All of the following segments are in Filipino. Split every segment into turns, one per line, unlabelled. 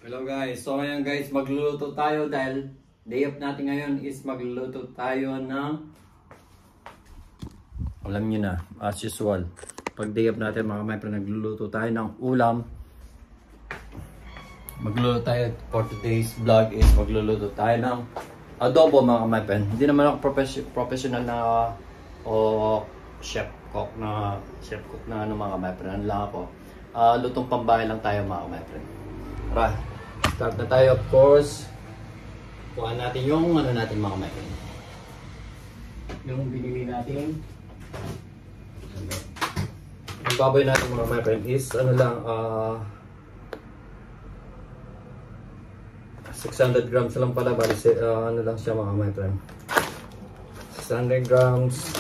Hello guys, so ngayon guys magluluto tayo dahil day off natin ngayon is magluluto tayo ng alam nyo na, as usual pag day off natin mga may nagluluto tayo ng ulam. Magluluto tayo for today's vlog is magluluto tayo ng adobo mga may pen. Hindi naman ako professional na chef cook na ano mga my friend. Ano lang ako, lutong pambahay lang tayo mga my friend. Tara, start na tayo. Of course, kuhaan natin yung ano natin mga my friend, yung binili natin. Yung baboy natin mga my friend is ano lang, 600 grams lang pala, bali ano lang siya mga my friend, 600 grams.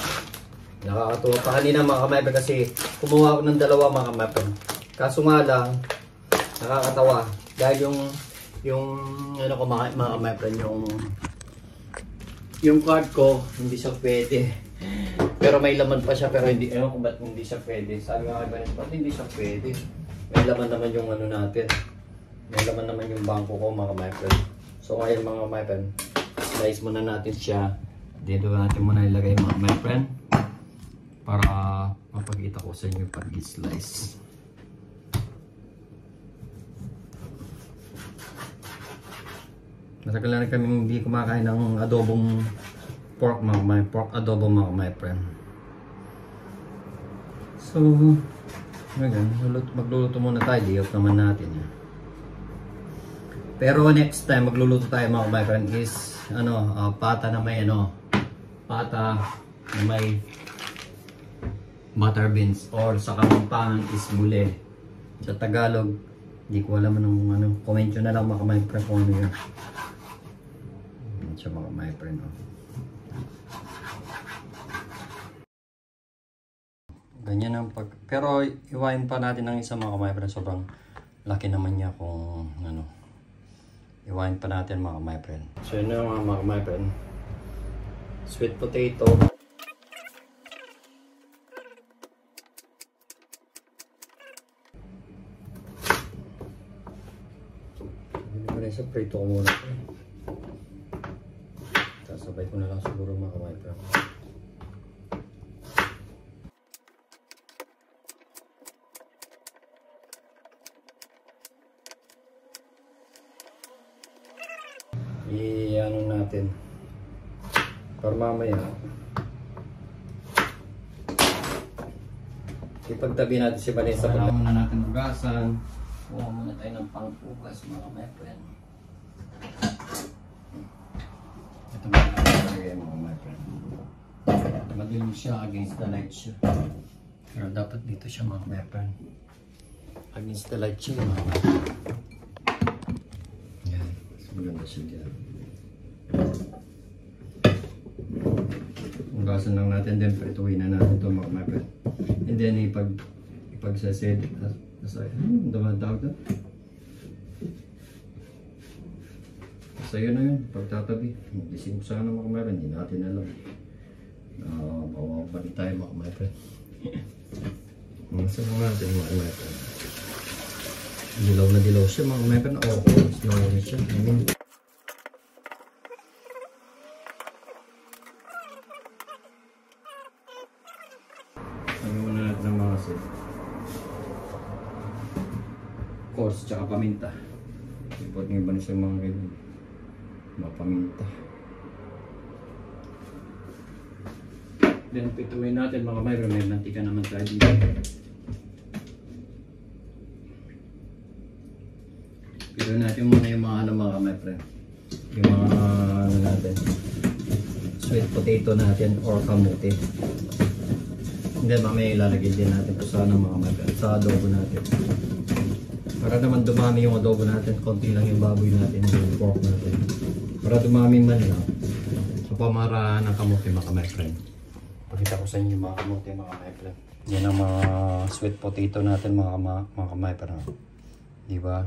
Nakakatuwa pa kanina mga my friend kasi kumuha ako ng dalawa mga my friend, kaso nga lang nakakatawa dahil yung ano ko mga my friend, yung card ko hindi siya pwede, pero may laman pa siya, pero hindi, ewan kung ba't hindi siya pwede. Sabi nga kay ba't hindi siya pwede, may laman naman yung ano natin, may laman naman yung bangko ko mga my friend. So ngayon mga my friend, slice muna natin siya. Dito natin muna ilagay mga my friend para mapakita ko sa inyo pag i-slice. Matagal na kami hindi kumakain ng adobong pork mga my pork adobo mga my friend. So ngayon magluluto muna tayo, di off naman natin yan. Pero next time magluluto tayo mga my friend is ano, pata na may ano, pata na may butter beans, or sa Kapampangan is bule. Sa Tagalog hindi ko alam anong ano, comment nyo na lang mga my friend kung ano yun. Yan siya mga my friend, oh. Ganyan ang pag, pero iwain pa natin ng isa mga my friend, sobrang laki naman niya kung ano. Iwain pa natin mga my friend. So yun na mga my friend, sweet potato. Sa prito ko muna. Sasabay ko na lang siguro mga my friend. I-ano natin para mamaya ipagtabi natin si Vanessa. Pagkakas muna natin bugasan. Kuha muna tayo ng pangpugas mga my friend. Ito muna natin mga my friend. Madilim siya, against the light siya, pero dapat dito siya mga my friend, against the light siya mga my friend. Yan, maganda siya dyan. Hugasan lang natin din, prituin na natin ito mga my friend. And then ipagsasid dumadawag na. Basta yun na yun, pagtatabi. Gising ko sana mga my friend, hindi natin alam. Mawabalik tayo mga my friend. Masama natin mga my friend. Dilaw na dilaw siya mga my friend. Oo, snow na siya. Sabi muna natin ng mga asin. Course, tsaka paminta. Ipot ng iba na siya mga kaibigan. Mga paminta. Then pituin natin mga mayroon. May mantika naman tayo dito. Pituin natin muna yung mga ano mga my friend. Yung mga ano natin, sweet potato natin or kamote. Hindi, mamaya ilalagay din natin po sana mga my friend sa adobo natin. Para naman dumami yung adobo natin, konti lang yung baboy natin, yung pork natin. Para dumami man lang. So pamaraan ng kamote mga my friend. Pakita ko sa inyo mga kamote mga my friend. Yan ang mga sweet potato natin mga my friend. Diba?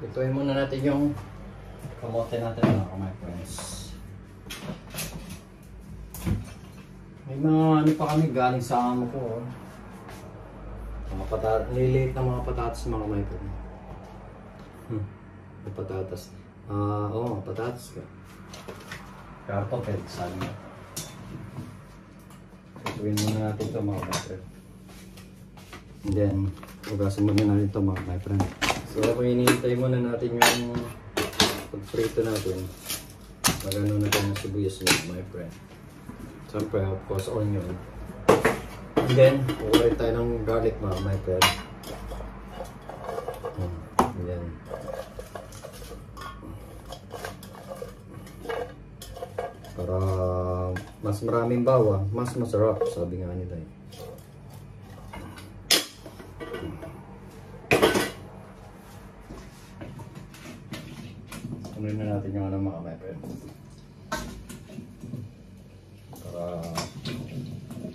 Ituin muna natin yung kamote natin mga my friends. May mga ano pa kami galing sa amo ko. Oh. Mga patatas, nililit na mga patatas mga kamay ko. May patatas. Oo, patatas ka. Kartofel, sabi mo. Tutuin muna natin ito mga my friend. And then, ugasan muna natin ito mga my friend. So, hinihintay muna natin yung pag-prito natin. Magano na tayo ng sibuyas mga my friend. Siyempre, of course, onion. And then, kukuha rin tayo ng garlic mga my friend. And then, para mas maraming bawang, mas masarap, sabi nga nila eh. Tuloy na natin yung ano mga my friend. Para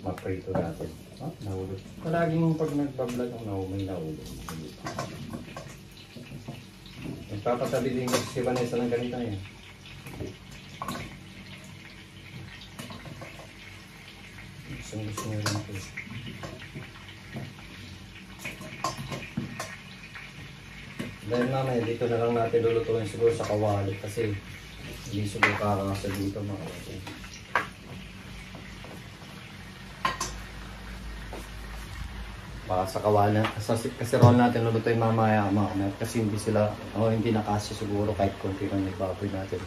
mag-prito natin. Nahulog. Palaging pag nagbablog ang may nahulog. Nagpapasabi din kasi si Vanessa ng ganito eh. Gusto nyo rin ito. Dahil mamaya dito na lang natin lulutuin siguro sa kawali kasi hindi siguro kakasa dito mga kapatid. Baka sa kawali, kasi roll natin lulutuin mamaya mga kapatid kasi hindi nakasya siguro kahit konti lang nagbaboy natin.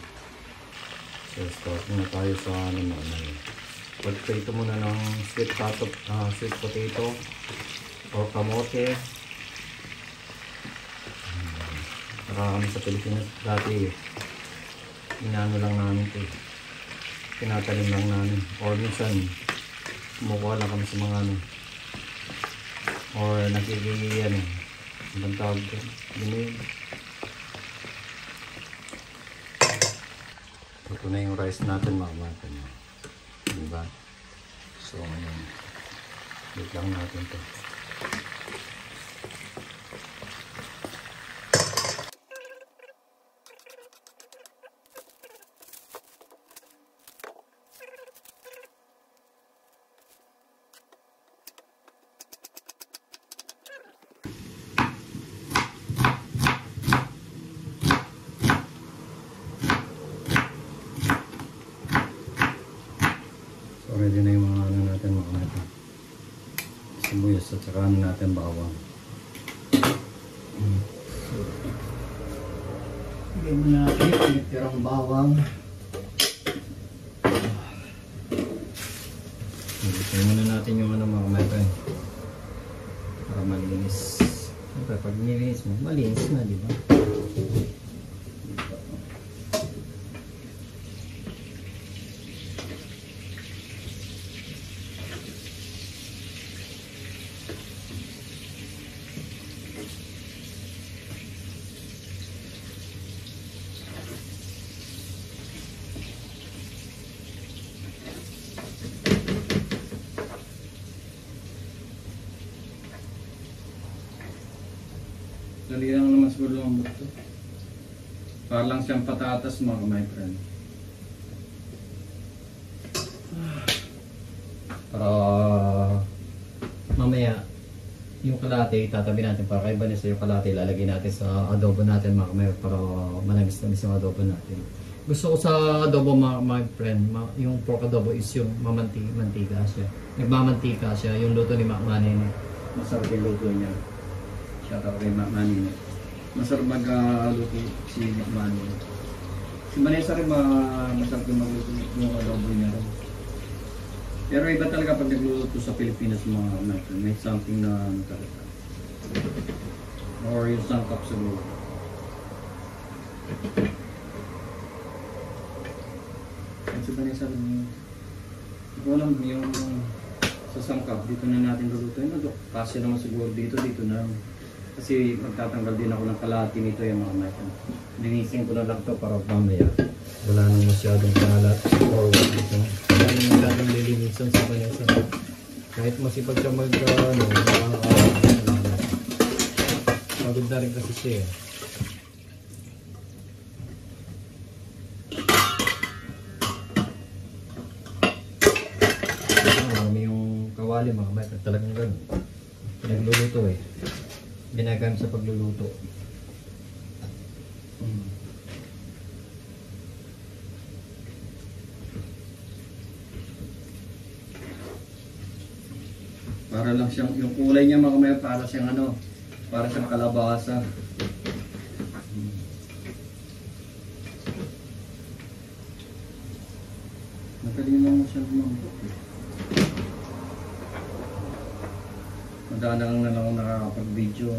So start muna tayo sa ano mga pag-prito muna ng sweet potato or kamote. Kami sa Pilipinas dati inano lang namin ito, tinatanim lang namin or minsan kumukuha lang kami sa mga ano or nagiging ibang tawag ko yun. Ito na yung rice natin mga kapatid, diba? So ngayon wait lang natin ito. Ready na yung mga ano natin mga natin. Sibuyas at saka ano natin bawang. Bigyan mo natin yung tirang bawang. Bigyan muna natin yung ano mga natin. Para malinis. Siyempre pag nilinis mo, malinis na diba? Dali lang naman siguro ang buto. Para lang siyang patatas mga my friend. Para mamaya yung kalate tatabi natin para kay Vanessa yung kalate lalagay natin sa adobo natin mga my para manamis-namis yung adobo natin. Gusto ko sa adobo mga my friend, yung pork adobo is yung mantika siya. Nagmamantika siya, yung luto ni Makmani. Masarap yung luto niya. Shoutout kay Makmani. Masarap mag-luto si Makmani. Si Vanessa rin masarap yung magluto yung adobo niya. Pero iba talaga pag nagluluto sa Pilipinas mga natin. May something na talaga. Or yung sangkap siguro. Si Vanessa rin ito lang yung sa sangkap. Dito na natin lulutuin. Kasi naman siguro dito na. Kasi magtatanggal din ako ng kalahati nito yung mga natin. Linisin ko na lang ito para mamaya. Wala nang masyadong kalat or dito. Wala nang masyadong lilinisan sa Vanessa. Kahit masipag siya pagod na rin kasi siya eh. kawali mga kapatid. Talagang ganun. Pinagluluto eh. Ginagamit sa pagluluto. Para lang siyang, yung kulay niya mga kapatid, para siyang ano, para siyang kalabasa. Nakalimang mo siya lumambot eh. Madalang na lang nakakapag-video.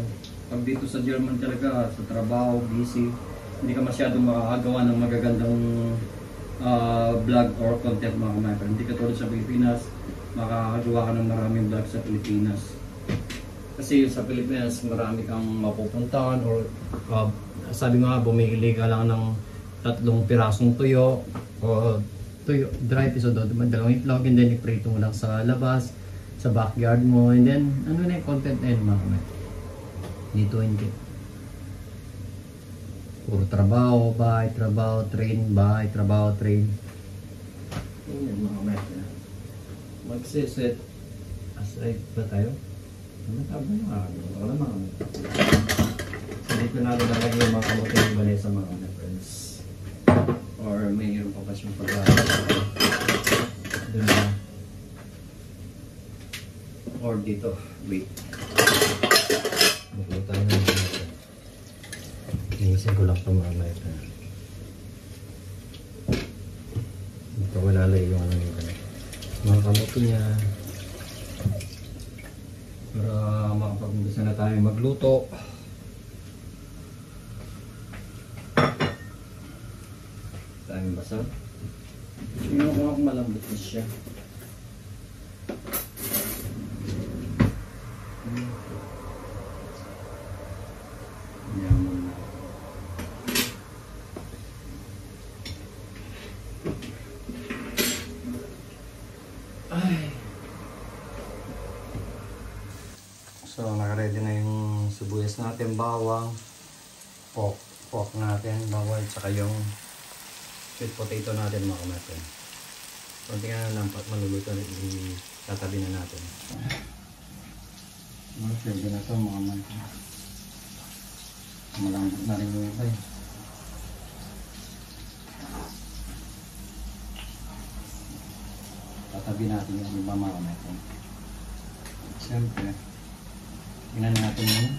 Pag dito sa German talaga, sa trabaho, busy, hindi ka masyadong makakagawa ng magagandang vlog or content mga kapatid. Hindi ka tulad sa Pilipinas, makakagawa ka ng maraming vlog sa Pilipinas. Kasi sa Pilipinas, marami kang mapupuntahan or sabi nga, bumili ka lang ng 3 pirasong tuyo o tuyo, dry piso doon, dalawang itlog, and then iprito mo lang sa labas, sa backyard mo, and then ano na yung content na yun mga kapatid. Dito hindi. Puro trabaho, bahay, trabaho, train, bahay, trabaho, train. Yun mga kapatid. Magsiset aside ba tayo? Ano tawag na wala mga hindi ko nalalagay yung mga kamote yung bali sa mga friends. Or mayroon pa siyang pag-aaral. Doon na. Or dito. Wait. Magluto tayo na dito. Inisin ko lang ito mga mayroon. Dito ko lalagay yung ano nito. Mga kamote niya. Para makapag-umpisa na tayo magluto. Tayong basa. Tingnan ko kung malambot na siya. Yaman na. Ay. So, naka-ready na yung sibuyas natin, bawang, pork natin, bawang, tsaka yung sweet potato natin mga kapatid. Konti nga na lang, maluluto na, tatabi na natin. Pwede na ito mga kapatid. Malambot na rin yung iba eh. Tatabi natin yung iba mga kapatid. Siyempre, tingnan natin yun.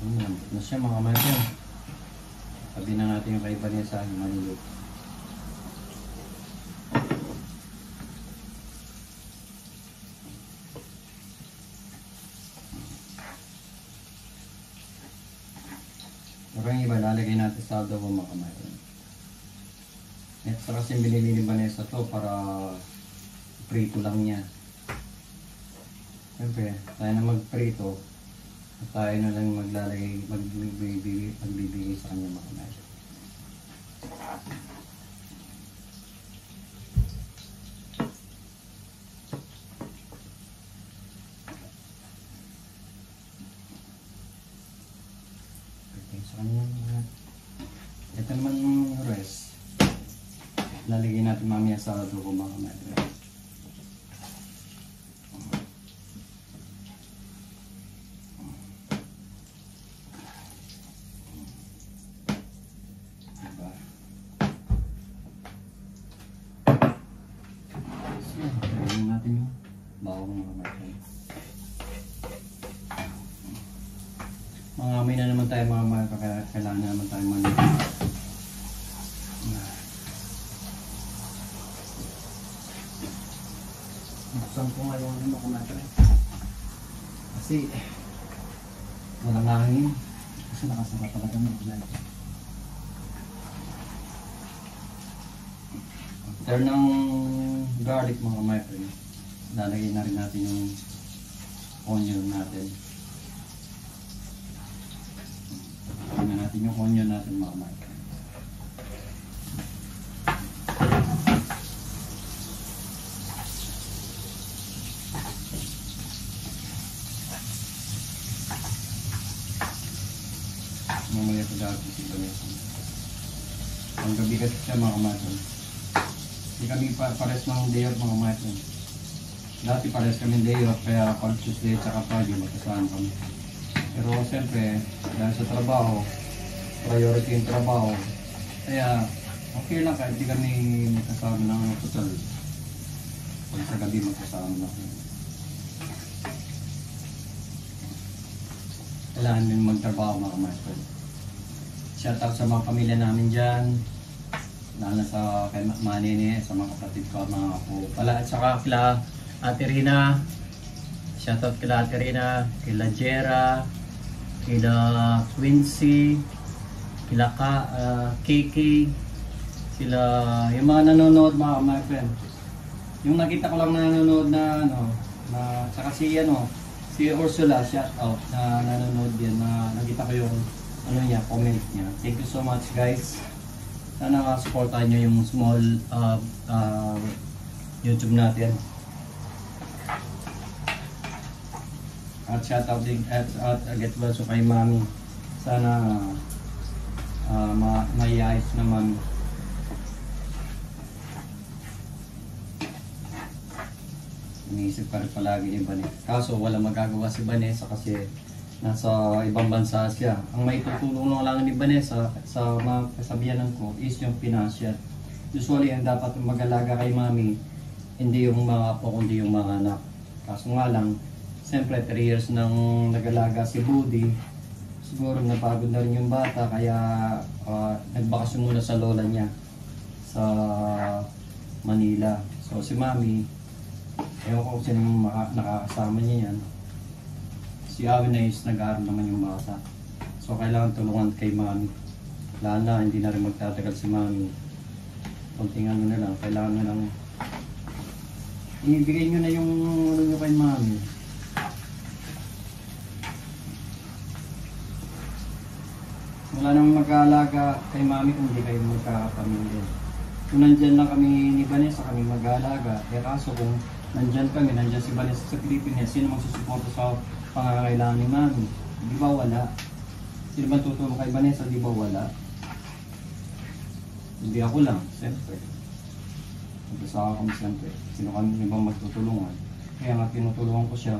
Malambot na siya mga kapatid. Tabi na natin yung kaiba niya sa manilot. Pero yung iba, lalagay natin sa adobo mga kapatid. Ito kasi binili ni Vanessa to para prito lang niya. Siyempre, tayo na magprito. Tayo na lang maglalagay, magbibigay sa kanya mga kapatid. Sa kanya mga. Ito naman yung rest. Lalagay natin mamaya sa adobo mga kapatid. Mangamay na naman tayo mga mahal, kailangan na naman tayo maliit. Buksan ko ngayon yung mga kumatry. Kasi walang hangin. Kasi nakasara talaga ng kumatry. After ng garlic mga kumatry, lalagay na rin natin yung onion natin. Tingnan natin yung onion natin mga kapatid. Mamaya pag-aagos yung Vanessa. Ang gabi kasi siya mga kapatid. Hindi kami pares ng day off mga kapatid. Dati pares kami day off, kaya pag Tuesday at Friday magkasama kami. Pero siyempre, dahil sa trabaho, priority yung trabaho, kaya okay lang kahit di kami magkasama ng total. Pag sa gabi magkasama na. Kailangan din magtrabaho mga master. Shout out sa mga pamilya namin dyan. Lalo sa kay Manene, sa mga kapatid ko, mga ako. At saka kila Ate Rina. Shout out kila Ate Rina, kila Jera, kila Quincy, kila KK, sila yung mga nanonood mga friend. Yung nakita ko lang nanonood na saka si Ursula, shout out na nanonood din, na nakita ko yung comment niya. Thank you so much guys. Sana supportahan niyo yung small YouTube natin. At shout out din at get well so kay Mami. Sana maiayos na Mami. Iniisip ka rin palagi ni Vanessa. Kaso wala magagawa si Vanessa kasi nasa ibang bansa siya. Ang may tutulong lang ni Vanessa sa mga kasabihanan ko is yung financial. Usually ang dapat mag-alaga kay Mami, hindi yung mga apo kundi yung mga anak. Kaso nga lang, siyempre 3 years nang nag-alaga si Buddy, siguro napagod na rin yung bata kaya nagbakasyon muna sa lola niya sa Manila. So si Mami, ewan ko kung sino nakakasama niya yan. Si Awin na is nag-aaral naman yung bata. So kailangan tulungan kay Mami. Lalo na hindi na rin magtatagal si Mami. Konting ano na lang, kailangan na lang ibigay nyo na yung ano nyo kay Mami. Wala nang mag-aalaga kay Mami kung hindi kayo magkakapamilya. Kung nandyan lang kami ni Vanessa, kami mag-aalaga. Kaya kaso kung nandyan kami, nandyan si Vanessa sa Pilipinas, sino magsusuporta sa pangangailangan ni Mami? Di ba wala? Sino ba tutulong kay Vanessa? Di ba wala? Hindi ako lang, siyempre. Mag-asawa kami siyempre. Sino kami bang magtutulungan? Kaya nga tinutulungan ko siya.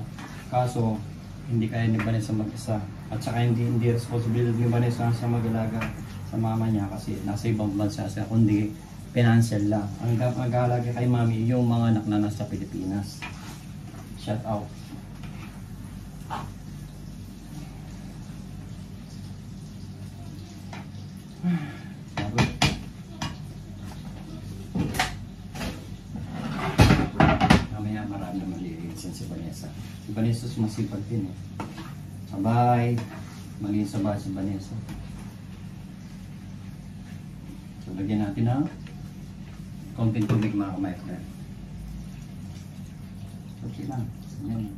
Kaso, hindi kaya ni Vanessa mag-isa. At saka hindi responsibility ni Vanessa sa mag-alaga sa mama niya kasi nasa ibang bansa siya. Kundi financial lang. Ang mag-alaga kay Mami, yung mga anak na nasa Pilipinas. Shout out. Mamaya marami na malilisan si Vanessa. Si Vanessa sumasipag din eh. Sabay. Malinis sabay si Vanessa. So lagyan natin ng konting tubig mga friend. Okay lang. Yan.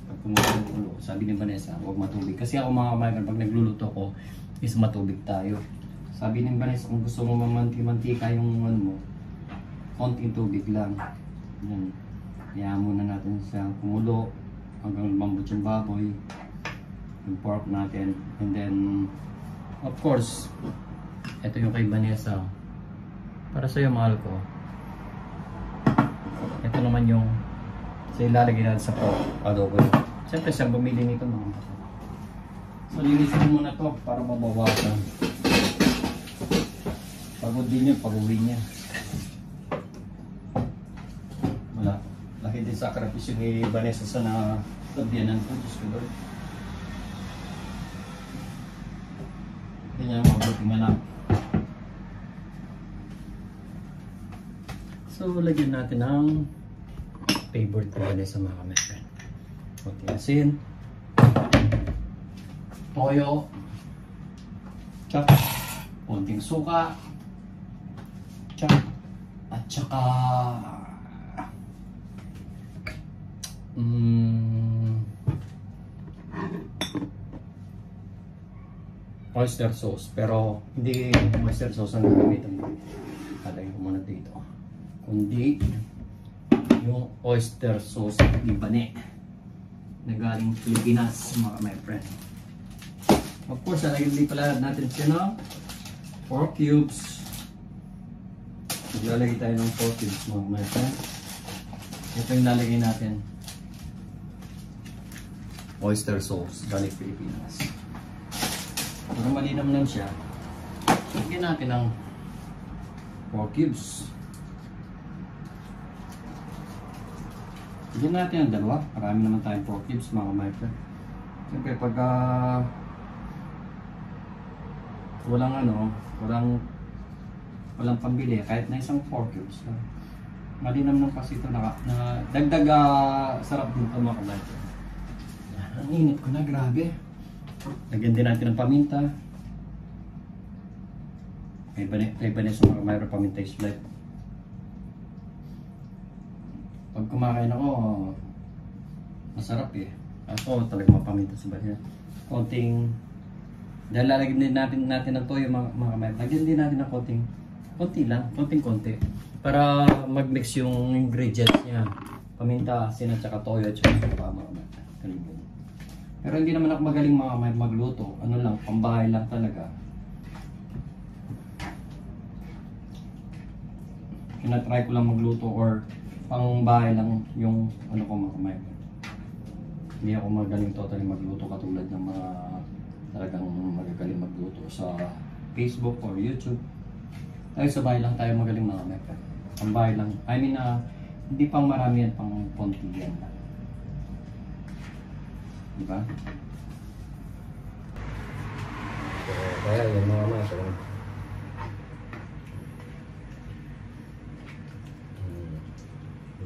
Pag kumukulo, sabi ni Vanessa, huwag matubig. Kasi ako mga friend, pag nagluluto ko, is matubig tayo. Sabi ni Vanessa, kung gusto mo mamanti-mantika yung ano mo, konting tubig lang. Yan. Hayaan muna natin siya kumulo hanggang lumambot yung baboy, yung pork natin. And then, of course, ito yung kay Vanessa. Para sa'yo, mahal ko. Ito naman yung sa ilalagay natin sa pork adobo. Siyempre, siyang bumili nito mga. So, linisin muna to para mabawasan. Pagod din yun, pag-uwi niya. Wala. Laki din sakripisyo ni Vanessa sa nalabyanan ko. Diyos ko doon. Hindi niya mabuting anak. So, lagyan natin ng favorite ko Vanessa mga kamay-friend. Kunting asin. Toyo. Tsak. Kunting suka. Tsak. At saka oyster sauce. Pero hindi oyster sauce ang gagamitin ko. Kalagay ko muna dito. Kundi yung oyster sauce ni Bane na galing Pilipinas mga my friend. Of course, lalagyan din pala natin siya ng 4 cubes. Maglalagay tayo ng 4 cubes mga my friend. Ito yung lalagay natin. oyster sauce, galing Pilipinas. Para malinam lang siya, lagyan natin ng 4 cubes. Lagyan natin ang dalawa. Marami naman tayong 4 cubes mga ka-micro. Siyempre pagka walang pambili, kahit na isang 4 cubes lang. Malinam lang kasi ito na dagdag sarap din ito mga ka-micro. Ang init ko na, grabe. Lagyan din natin ng paminta. May banes sa mga mayroon paminta is light. Pag kumakain ako, masarap eh. Ako talaga mapaminta sa banyan. Dahil lalagyan din natin ng toyo mga mayroon. Lagyan din natin ng konti. Para mag-mix yung ingredients niya. Paminta, asin at saka toyo at saka mga mayroon. Pero hindi naman ako magaling magluto. Ano lang, pambahay lang talaga. Tinatry ko lang magluto or pangbahay lang yung ano ko mga. Hindi ako magaling totally magluto katulad ng mga talagang magagaling magluto sa Facebook or YouTube. Tayo sa bahay lang tayo magaling mga meka. Pambahay lang. I mean, hindi pang marami yan, pang konti yan. Diba? Kaya yung mga masa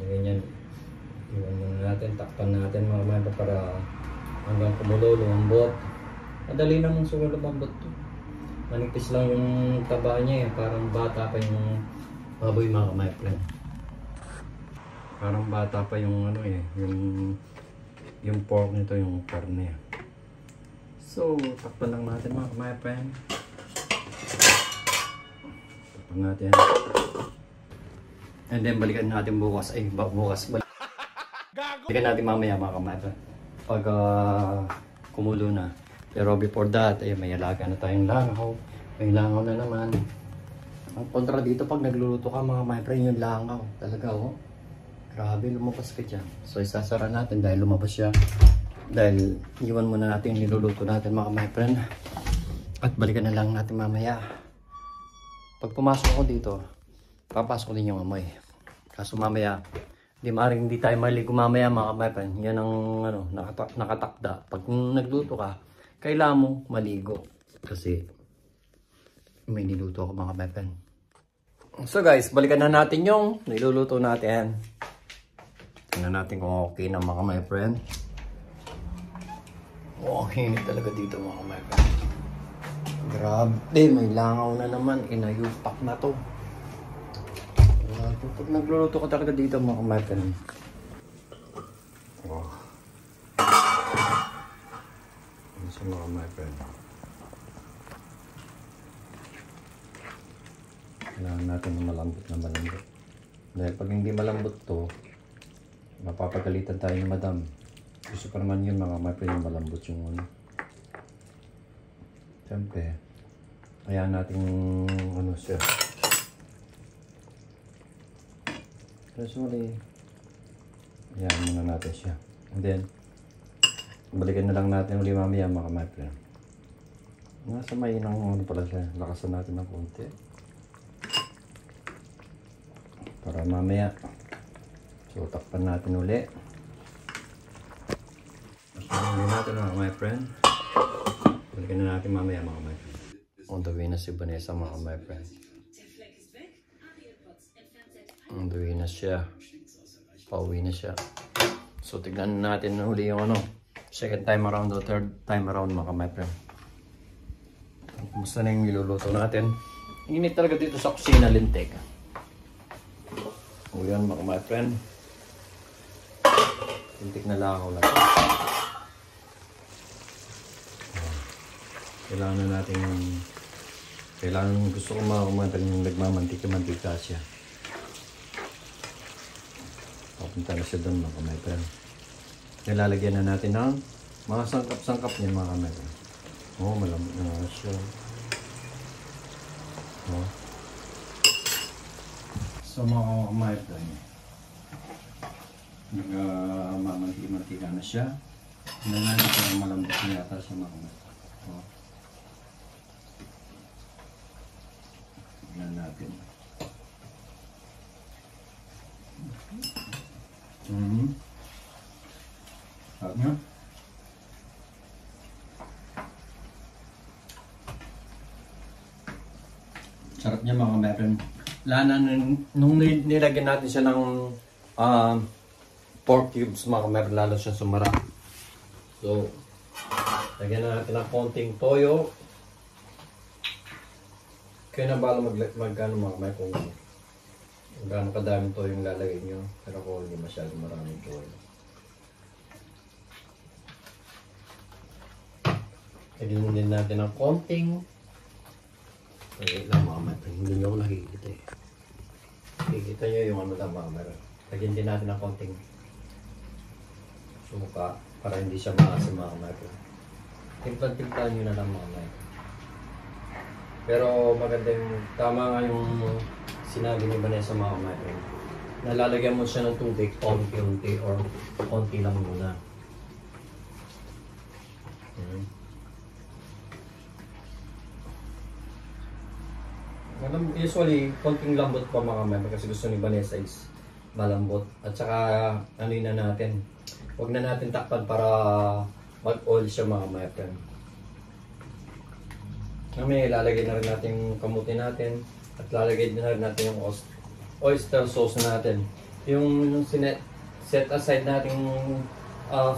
ganyan, iwan muna natin, takpan natin mga masa para hanggang kumulo, lumambot. Madali namang sugal lumambot to. Manipis lang yung taba niya eh, parang bata pa yung baboy mga my friend. Parang bata pa yung ano eh, yung pork nito, yung karne. So, takpan lang natin mga my friend. Takpan natin. And then balikan natin bukas. Balikan natin mamaya mga kamata. Pag kumulo na. Pero before that, may alaga na tayong langaw. May langaw na naman. Ang kontra dito pag nagluluto ka mga my friend, yung langaw. Talaga oh. Grabe, lumabas ka dyan. So isasara natin dahil lumabas siya. Dahil iwan muna natin yung niluluto natin mga my friend. At balikan na lang natin mamaya. Pag pumasok ko dito, papasok din yung amoy. Kaso mamaya, hindi tayo maligo mamaya mga my friend. Yan ang ano, nakatakda. Pag nagluto ka, kailangan mo maligo. Kasi may niluto ako mga my friend. So guys, balikan na natin yung niluluto natin. Tingnan natin kung okay na mga my friend. Oh, hinit talaga dito mga my friend. Grabe, may langaw na naman. Inayupak na to. Pag nagluluto ka talaga dito mga my friend. Oh. Ano sa mga my friend. Kailangan natin na malambot. Dahil pag hindi malambot to, mapapagalitan tayo ni madam. Gusto pa naman yun mga my friend, yung malambot yung ano. Siyempre, ayan natin ano siya. Usually, ayan muna natin siya. And then, balikan na lang natin uli mamaya mga my friend. Nasa may ng ano pala siya. Lakasan natin ng konti. Para mamaya. So, takpan natin uli. Takpan natin mga my friend. Balikan na natin mamaya mga my friend. On the way na si Vanessa mga my friend. On the way na siya. Pauwi na siya. So, tignan natin uli yung ano. Second time around o third time around mga my friend. Kumusta na yung niluluto natin? Init talaga dito sa kusina, lintik. O yan mga my friend. Lintik na lang ako lang. Kailangan na natin gusto ko makakumantan yung nagmamantika-mantika siya. Papunta na siya doon mga my friend. Nilalagyan na natin ng mga sangkap-sangkap niya mga my friend. Oh, malambot na siya. Oh. So mga my friend, nagmamantika-mantika na siya. Nangyari ko ang malambot na yata siya mga kamay. Oh. Tignan natin. Sarap niya. Sarap niya mga kamay. Lana nung nilagyan natin siya ng pork cubes mga kamay, lalo siya sumara. So, lagyan na natin ng konting toyo. Kaya na bala mag-ano mga kamay kung gaano kadaming toyo yung lalagay nyo. Pero kung hindi masyadong maraming toyo. Lagyan din natin ng konting. Okay lang mga kamay. Hindi nyo ako nakikita eh. Nakikita nyo yung ano lang mga kamay. Lagyan din natin ng konting suka para hindi siya maasim mga kamay. Timplan-timplan nyo na lang mga kamay. Pero maganda yung, tama nga yung sinabi ni Vanessa mga kamay. Nalalagyan mo siya ng tubig, konti-unti or konti lang muna. Usually, konting lambot pa mga kamay kasi gusto ni Vanessa is malambot. At saka, ano na natin, huwag na natin takpan para mag-oil siya mga kamay. Kami, lalagay na rin natin yung kamuti natin at lalagay na rin natin yung oyster sauce natin. Yung set aside natin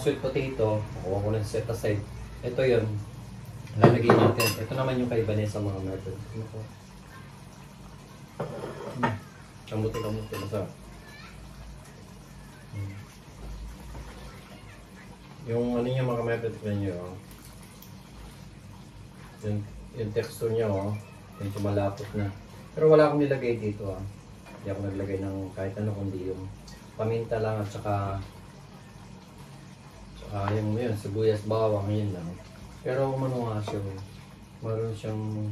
sweet potato, kuha ko na set aside. Ito yun, lalagay natin. Ito naman yung kay Vanessa mga method. Kamuti, masarap. Yung ano niya mga method nyo, yung texture niya medyo malapot na. Pero wala akong nilagay dito Hindi ako naglagay ng kahit ano kundi yung paminta lang at saka yung sibuyas, bawang, yun lang. Pero ano nga siya, meron siyang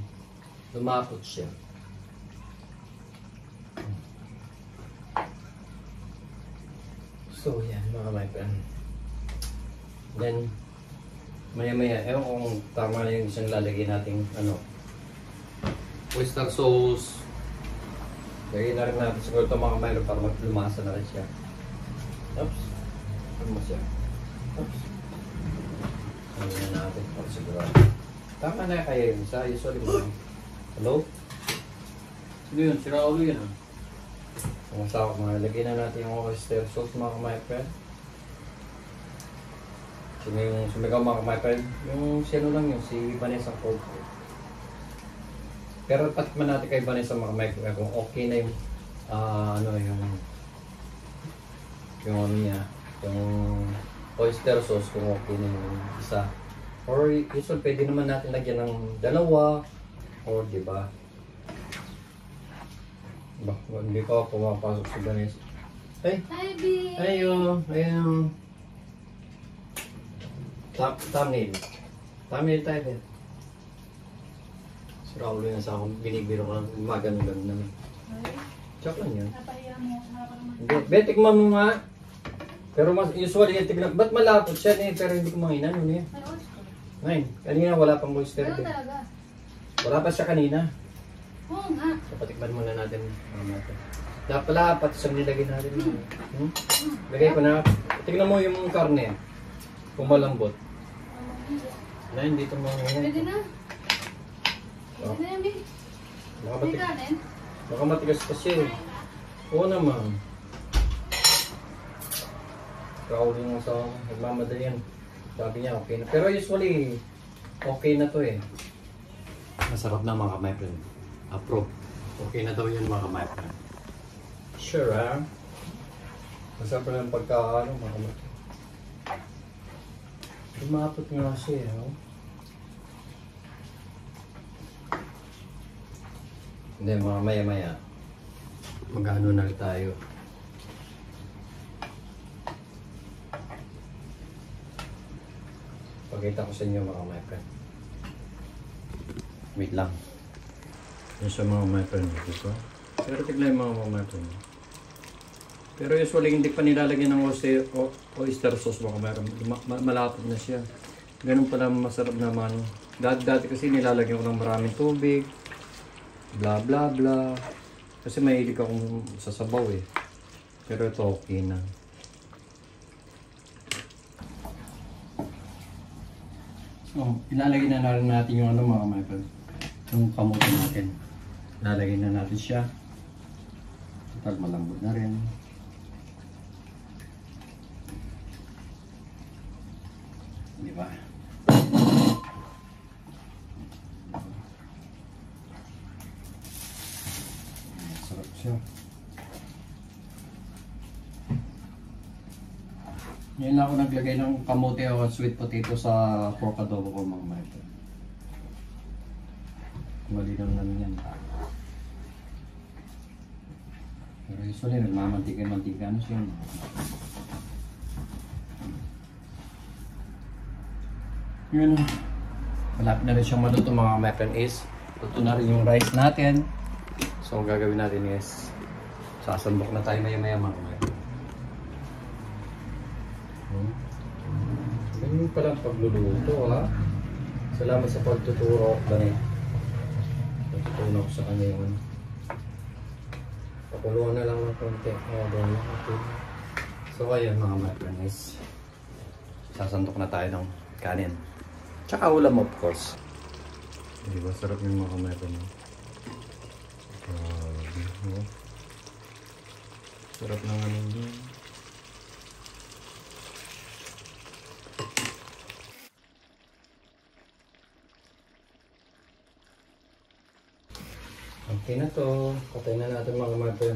lumapot siya. So yan mga my friend. Then maya-maya, ewan kung tama na yung isang lalagay natin oyster sauce. Lagyan na rin natin siguro ito mga Milo para lumasa na rin siya. Oops. Ano mo siya? Oops. Lagyan na natin para sigurado. Tama na kaya yun isa. Usually mo. Hello? Sino yun? Si Raulo yun Masawak mga. Lagyan na natin yung oyster sauce mga my friend. Yung sumigaw mga kamay, yung sino lang yun, si Vanessa Ford. Pero patikman natin kay Vanessa mga kamay kung okay na yung yung niya, yung oyster sauce kung okay na yung isa. Or usually pwede naman natin lagyan ng dalawa, or diba? Hindi pa pumapasok si Vanessa. Hey! Ayun! Ayun! Thumbnail tayo din. Si Raulo yan sa akong binibiro ko lang. Magano-gano naman. Chok lang yun. Betik mo nga. Pero mas usually yung tignan. Ba't malapot siya pero hindi ko manginan. Ano yan? Ngayon, kanina wala pang moisture din. Wala pa siya kanina.
Oo nga.
So patikman muna natin. Dapat isang nilagay natin. Lagay ko na. Tignan mo yung karne. Kung malambot. Ngayon dito mo.
Pwede na. Pwede na yan, Bi. May kanin?
Baka matigas kasi. Oo naman. Kauli mo sa nagmamadali yan. Sabi niya okay na. Pero usually, okay na to eh. Masarap na mga kamay friend. Approve. Okay na daw yun mga kamay friend. Sure Masarap na yung pagka mga kamay. Lumapot nga siya Hindi, mga maya-maya. Mag-ano na tayo. Pakita ko sa inyo mga my friend. Wait lang. Yan sa mga my friend dito. Pero tignan yung mga my friend. Pero usually hindi pa nilalagyan ng oyster sauce mga meron. Malapot na siya. Ganun pala masarap naman. Dati kasi nilalagyan ko ng maraming tubig. Bla bla bla. Kasi mahilig akong sasabaw eh. Pero ito okay na. So, ilalagay na rin natin yung ano mga Michael. Yung kamote natin. Ilalagay na natin siya. Total malambot na rin. Di ba? Sarap siya. Ngayon na ako naglagay ng kamote o sweet potato sa pork adobo ko mga Michael. Malinaw namin yan. Pero usually nagmamantika-mantika na siya. Yun. Malapit na rin siyang maluto mga Michael is. Luto na rin yung rice natin. So ang gagawin natin is sasandok na tayo maya-maya mga Michael. Ganyan palang pagluluto ha. Salamat sa pagtuturo. Ganyan. Pagtuturo ko sa kanya yun. Pakuluan na lang ng konti. So ayun mga my friends. Sasandok na tayo ng kanin. Tsaka ulam of course. Diba sarap yung mga my friends. Sarap ng ano yun. Okay na to. Patay na natin mga mother.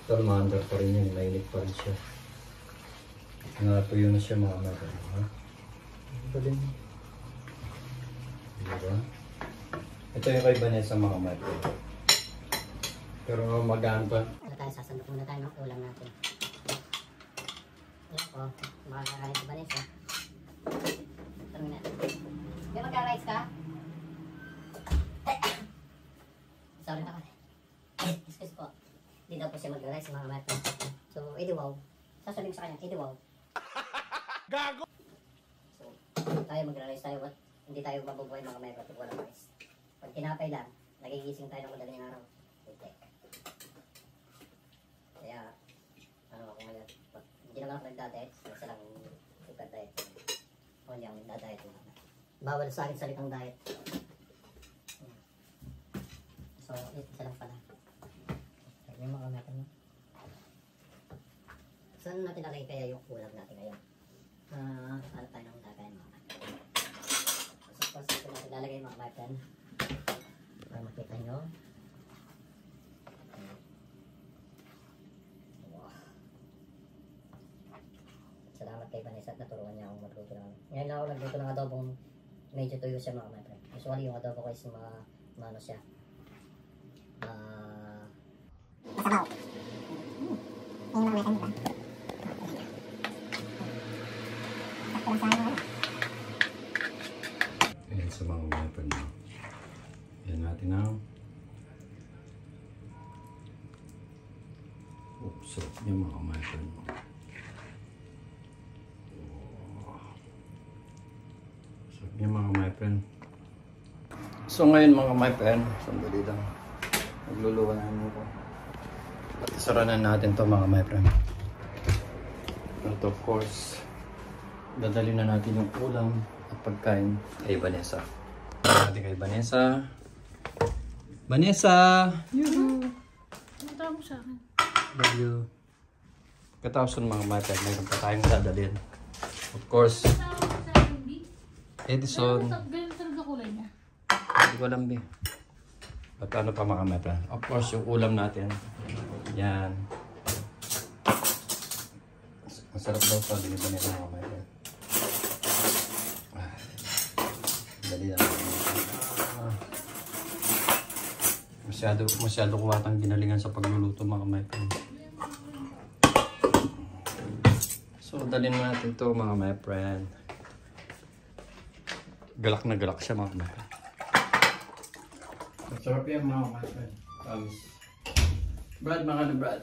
Ito maandar pa rin yan. Mainit pa rin siya. Natuyo na siya mga mother. Ha? Ito din. Diba? Ito yung kay Vanessa mga mother. Pero magaan pa.
Ito tayo, sasandok muna tayo ng ulam natin. Ayan po, makakakain si Vanessa. Tanong natin. May magka-rice ka? Sorry na kasi. Excuse po. Hindi daw po siya mag-rice mga mata. So, edi wow. Sasabihin ko sa kanya, edi wow. Gago! So, tayo mag-rice tayo. Hindi tayo mabubuhay mga mata pag walang rice. Pag tinapay lang, nagigising tayo ng madaling araw. Okay. Kaya, ano ako ngayon. Hindi naman ako nagda-diet. Kasi lang super diet. O hindi ako nagda-diet mga mata. Bawal sa akin salitang diet. So, isa lang pala. Yung mga natin mo. Saan natin nalagay kaya yung ulam natin ngayon? Ano tayo nang lagay mga natin? So, of course, ito natin lalagay mga natin. Para makita nyo. Wow. Salamat kay Vanessa at naturuan niya akong magluto ng. Ngayon lang ako nagluto ng adobong medyo tuyo siya mga natin. Usually yung adobo ko is maano siya.
Masabaw. Yung mga mekan diba? Takpulang sa ano.
Ayan sa mga mekan. Ayan natin na. Oops, sarap niya mga mekan. Sarap niya mga mekan. So ngayon mga mekan, sandali lang. Nagluluwa na mo ko. At isaranan natin to mga my friend. But of course, dadalhin na natin yung ulam at pagkain kay Vanessa. Natin kay Vanessa. Vanessa! Yuhu!
Ano tawag mo sa akin?
Love you. Katapos ng mga my friend, mayroon pa tayong dadalhin. Of course, Edison.
Ganyan talaga kulay niya.
Hindi ko alam din. At ano pa mga mata? Of course, yung ulam natin. Yan. Masarap daw sabi ni Vanessa mga mata. Dali lang. Masyado kuwatang ginalingan sa pagluluto mga mata. So, dalhin natin to mga my friend. Galak na galak siya mga mata. Sarap yan mga my friend. Promise. Brad, mga na Brad.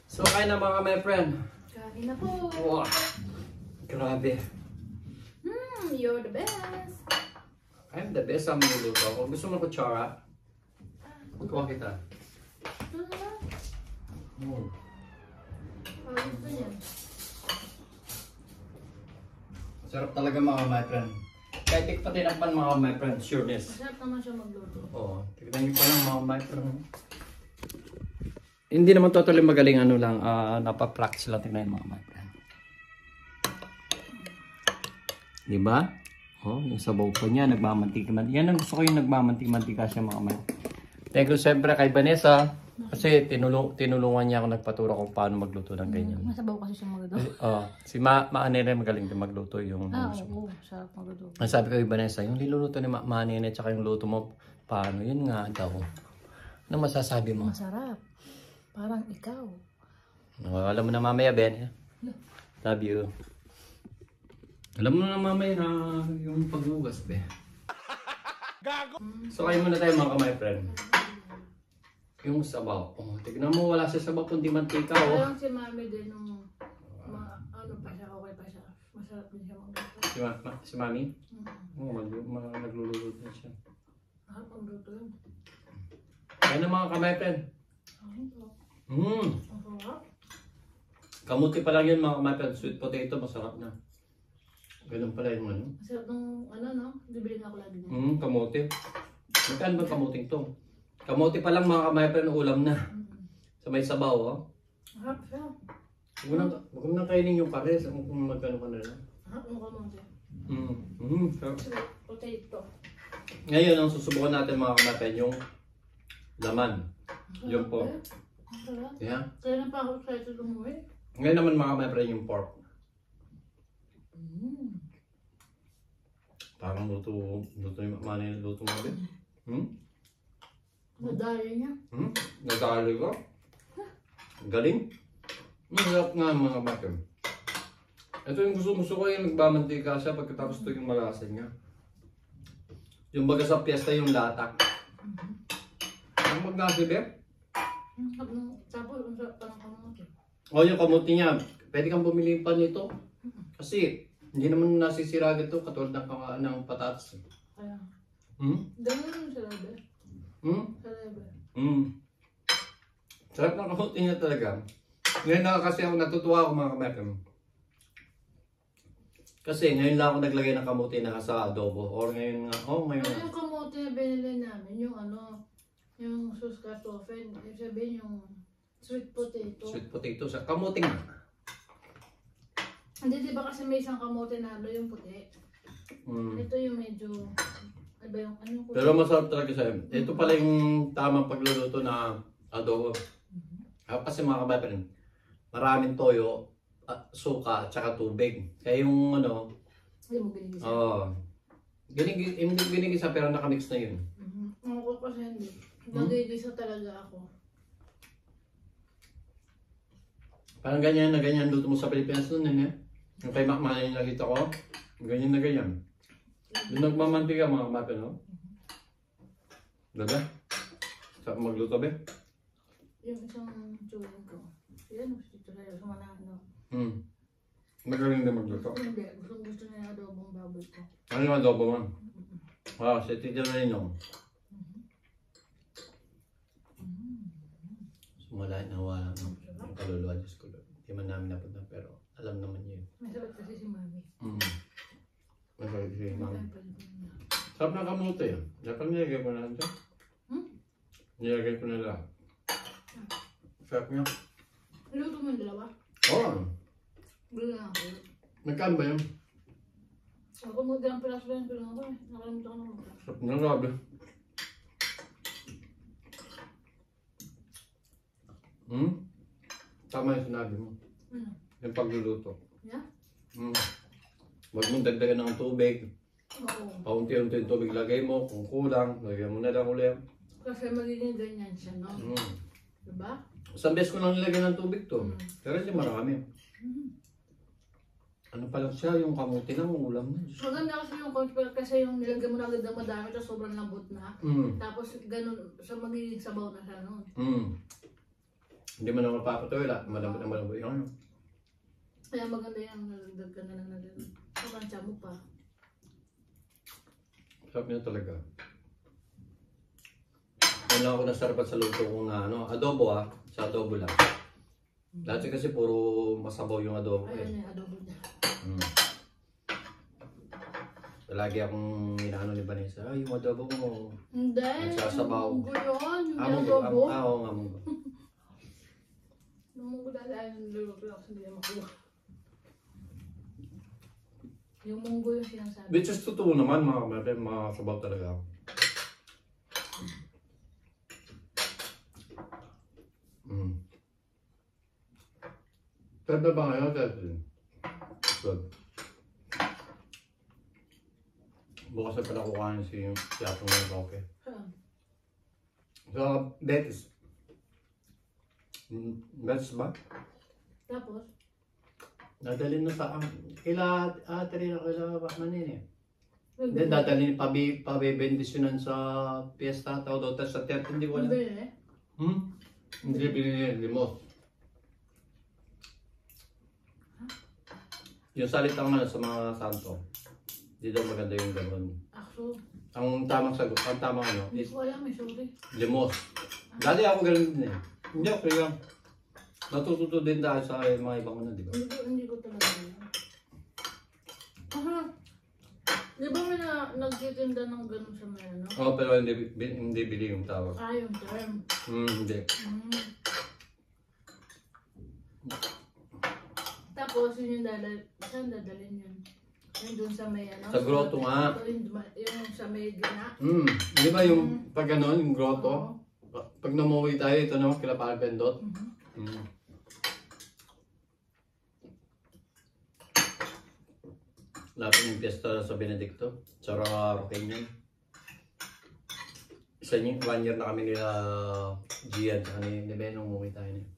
So, kain na mga my friend.
Kain na po.
Wow. Grabe.
You're the best.
I'm the best sa magluluto. Kung gusto mo kutsara, kuha kita. Oh.
Gusto niya.
Sarap talaga mga my friend. Kahit tikpatin ang pan mga my friend, sureness.
Masarap naman siya magluto.
Oo, tignan niyo pa lang mga my friend. Hindi naman totally magaling ano lang, napapractice lang tignan mga my friend. Diba? Oh, yung sabaw pa niya, nagmamantika-mantika. Yan ang gusto ko yung nagmamantika-mantika siya mga my. Thank you siyempre kay Vanessa. Kasi tinulungan niya ako nagpaturo kung paano magluto ng ganyan.
Masabaw kasi siya magluto.
Si Maanere magaling din magluto yung...
Oo, sarap magluto.
Ang sabi ko kay Vanessa, yung niluluto ni Maanere at saka yung luto mo, paano? Yun nga daw. Ano masasabi mo?
Masarap. Parang ikaw.
Alam mo na mamaya, Ben. Love you. Alam mo na mamaya na yung paghugas, Ben. Gago! So kayo muna tayo mga my friend. Yung sabaw. Oh, tignan mo, wala siya sabaw kundi mantika. Oh.
Parang si Mami din nung ano pa siya, okay pa siya. Masarap din siya magluto.
Si Mami? Oo, nagluluto na siya.
Magluto yun.
Kaya na mga my friend.
Masarap.
Kamuti pa lang yun mga my friend. Sweet potato, masarap na. Ganun pala yung ano.
Masarap nung no? Bibili na ako lagi na.
Kamote. Magkaan ba kamuting to? Kamote pa lang mga my friend, ulam na. Sa may sabaw, oh.
Masarap siya.
Huwag mo nang kainin yung pares kung magkano ka na lang.
Masarap nung kamote.
Sarap.
Sweet potato.
Ngayon, ang susubukan natin mga kamaten, yung laman. Yung pork.
Masarap.
Yeah.
Kaya na pa ako excited umuwi.
Ngayon naman mga kamaten, yung pork. Parang luto yung manay luto mo din.
Nadali niya.
Nadali ko. Galing. Masarap nga mga kamaten. Ito yung gusto ko yung nagbamantika siya pagkatapos ito yung malasan niya. Yung baga sa piyesta yung latak. Ang magnasibe?
Tapos, ang sarap pa ng kamote.
O yung kamuti niya, pwede kang bumili pa nito. Kasi hindi naman nasisira ito katulad ng patatas.
Kaya,
Ganun
yung salabe. Salabe.
Sarap ng kamuti niya talaga. Ngayon na kasi ako natutuwa ako mga kamaten. Kasi ngayon lang ako naglagay ng kamuti na sa adobo. Or ngayon nga, ngayon nga.
Yung kamote na binili namin, yung sauce kartoffel, ibig sabihin yung sweet potato.
Sweet potato sa kamuting nga.
Hindi, di ba kasi may isang kamote na yung puti? Ito yung medyo, ano yung kulay?
Pero masarap talaga siya. Ito pala yung tamang pagluluto na adobo. Kasi mga kamaten, maraming toyo, suka, at saka tubig. Kaya yung
Hindi mo ginigisa.
Hindi ginigisa pero nakamix na yun.
Ako kasi hindi. Nagigisa talaga ako.
Parang ganyan na ganyan luto mo sa Pilipinas nun eh. Yung kay Makmanan yung nakita ko, ganyan na ganyan. Yung nagmamantika mga kamaten, no? Diba? Sarap magluto ba?
Yung isang chewing ko. Yan, gusto tayo sa manano.
Magaling din magluto.
Hindi, gusto niya yung adobong baboy ko.
Ano yung adobo mo? Si Tita na ninyo. Sumala na wala ng kaluluwa, Diyos ko. Hindi man namin napunta pero alam naman niya yun.
Masarap kasi si Mami.
Masarap si Mami. Sarap na kamuti yun. Dapat nilagay ko na lang dyan. Nilagay ko na lang. Sarap niya.
Niluto mo yung dalawa?
Oo.
Bilo na ako.
Nagkaan ba yun?
Ako mo dalang piraso lang ko lang ako eh. Nakalimutan ko naman.
Sarap na grabe. Tama yung sinabi mo. Yung pagluluto.
Yeah?
Huwag mong dagdagan ng tubig.
Oo.
Paunti-unti yung tubig lagay mo. Kung kulang, lagyan mo na lang ulit.
Kasi magiging ganyan siya, no? Diba?
Isang beses ko lang nilagay ng tubig to. Pero hindi marami. Ano pa lang siya, yung kamuti lang, ulam na.
Maganda kasi yung conspire kasi yung nilagyan mo na agad ng madami tapos sobrang lambot na. Tapos ganun, sa magiging sabaw na siya noon.
Hindi mo na mapapatuloy lang. Malambot na malambot yung ano.
Kaya maganda yung nalagdag ka na lang na gano'n. Pakansya mo pa.
Sarap niya talaga. Wala ako nasarapan sa luto kong adobo sa adobo lang. Dati kasi puro masabaw yung adobo eh.
Ayun yung adobo niya.
Lagi akong inaano ni Vanessa, yung adobo mo.
Hindi.
Nagsasabaw.
Yung munggo yun. Yung
Among
adobo.
Oo nga munggo.
Yung munggo dati ay niluluto ako hindi na makuha. Yung munggo yung sinasabi.
Which is totoo naman mga sabaw talaga. Ganda ba ngayon? Good. Bukas na pala kukain si Atong ng Roque. So, Betis. Betis ba?
Tapos?
Dadalhin na sa kila ate rin kila Manin eh. Then dadalhin pabibendisyonan sa piyesta tao daw sa 13 hindi ko alam. Hindi binili limos. Yung salitang sa mga santo. Hindi daw maganda yung gano'n.
Akso.
Ang tamang sagot, ang tamang
Hindi
is
ko alam, may sorry.
limos. Dati ako gano'n din eh. Hindi ako kaya natututo din dahil sa mga ibang di ba?
Hindi ko talaga alam. Aha. Di ba may nagtitinda ng gano'n sa may ano?
Oo, pero hindi bili yung tawag.
Yung term.
Hindi.
Tapos yun yung saan dadalhin yun? Yung dun sa may ano?
Sa grotto nga.
Yung sa may gina.
Di ba yung pag gano'n, yung grotto? Pag namuwi tayo, ito naman kila Palbendot. Lapit yung piyesta sa Benedicto. Sa Roqueñan. 1 year na kami nila Gian at ni Benong umuwi tayo niya.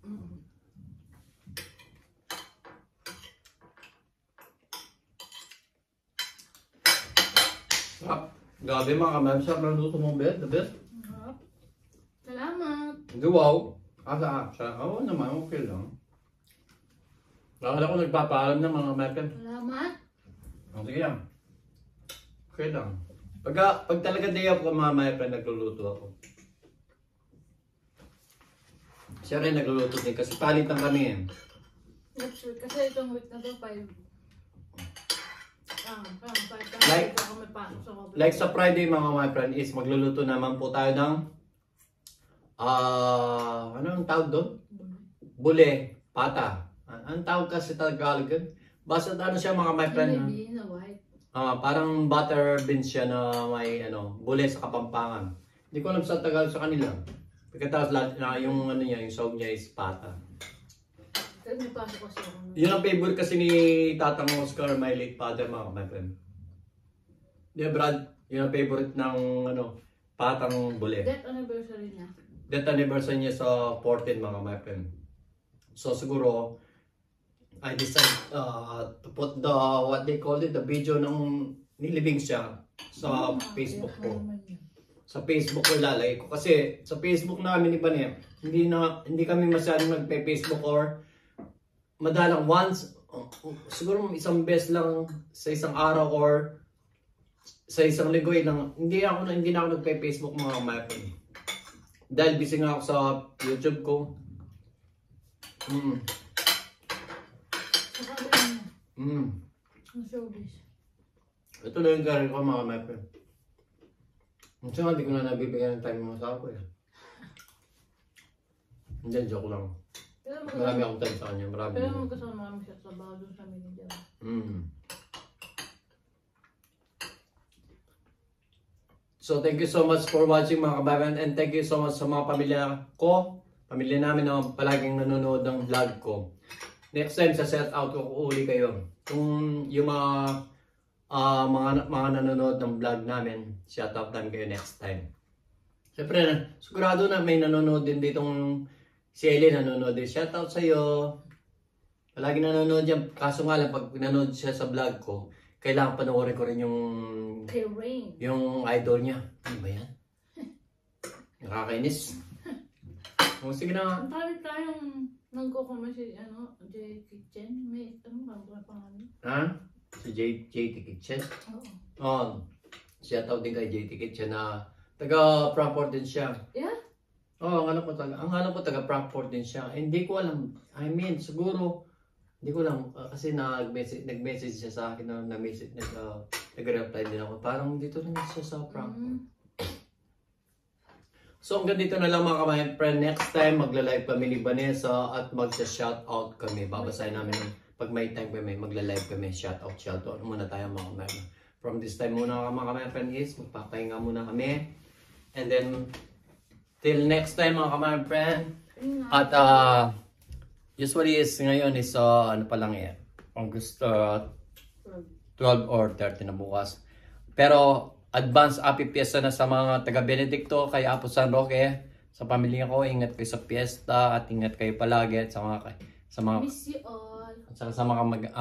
Grabe mga kamay, sarap na luto mong bed, the best.
Salamat.
Hindi wow. Oo naman, okay lang. Akala ko nagpapaalam ng mga kamay.
Salamat.
Sige lang. Okay lang. Pag talaga day off ko mga kamay, nagluluto ako. Siya rin nagluluto din kasi palitan kami eh.
Next week, kasi itong week na to, 5.
Like sa Friday mga friend is magluluto naman po tayo ng ano ang tawag doon? Bule, pata. Ang tawag kasi Tagalog. Basta ano siya mga my friend. Parang butter beans siya na may bule sa Kapampangan. Hindi ko alam sa Tagalog sa kanila. Pagkatapos yung niya, yung sahog niya is pata. Yun ang favorite kasi ni Tatang Oscar, my late father mga my friend. Yeah, Brad, yun ang favorite ng patang bule.
Death anniversary niya?
Death anniversary niya sa 14 mga my friend. So siguro, I decided to put the, what they call it, the video ng nilibing siya sa Facebook ko. Sa Facebook ko ilalagay ko. Kasi sa Facebook namin iba niya, hindi kami masyadong nagpe-Facebook or madalang once, siguro isang beses lang sa isang araw or sa isang linggo lang. Hindi na ako nagpe-Facebook mga kamay. Dahil busy nga ako sa YouTube ko. Ito na yung career ko mga kamay. Kasi nga hindi ko na nabibigyan ng time mga sa ako eh. Hindi, joke lang. Marami akong time sa kanya.
Pero magkasama kami siya sa trabaho doon sa manager.
So thank you so much for watching mga kabayan, and thank you so much sa mga pamilya ko, pamilya namin na palaging nanonood ng vlog ko. Next time sa set out ko uli kayo. Kung yung mga nanonood ng vlog namin, shout out namin kayo next time. Siyempre, sigurado na may nanonood din ditong si Eileen nanonood din. Shout out sa'yo. Palagi nanonood yan. Kaso nga lang, pag nanonood siya sa vlog ko, kailangan panoorin ko rin yung idol niya. Ano ba yan? Nakakainis. sige na.
Ang talit tayong nagko-commercial, J Kitchen. May, ano ba pangalan?
Ha? Si JT Kitchen?
Oo.
Shout out din kay JT Kitchen na taga Frankfurt din siya.
Yeah?
Oo, ang alam ko taga Frankfurt din siya. Hindi ko alam. I mean, siguro hindi ko lang kasi nag-message siya sa akin na nag-reply din ako. Parang dito rin siya sa Frankfurt. So hanggang dito na lang mga kamayan friend. Next time magla-live kami ni Vanessa at magsa-shoutout kami. Babasahin namin pag may time kami, magla-live kami, shoutout. Ano muna tayo mga kamayan. From this time muna mga kamayan friend is magpapahinga muna kami. And then till next time mga kamayan friend. At usually is ngayon is ano pa lang August 12 or 13 na bukas. Pero advance happy fiesta na sa mga taga Benedicto, kay Apo San Roque, sa pamilya ko, ingat kayo sa fiesta at ingat kayo palagi at sa mga
Miss you all.
sa mga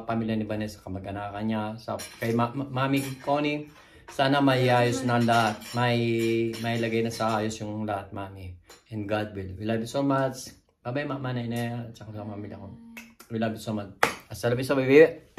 pamilya ni Vanessa, kamag-anakan niya, kay Mami Connie, sana may ayos na lahat, may lagay na sa ayos yung lahat, Mami, and God will. We love you so much. Bye bye Mama Nainay at sa pamilya ko. We love you so much. Hasta la vista, baby.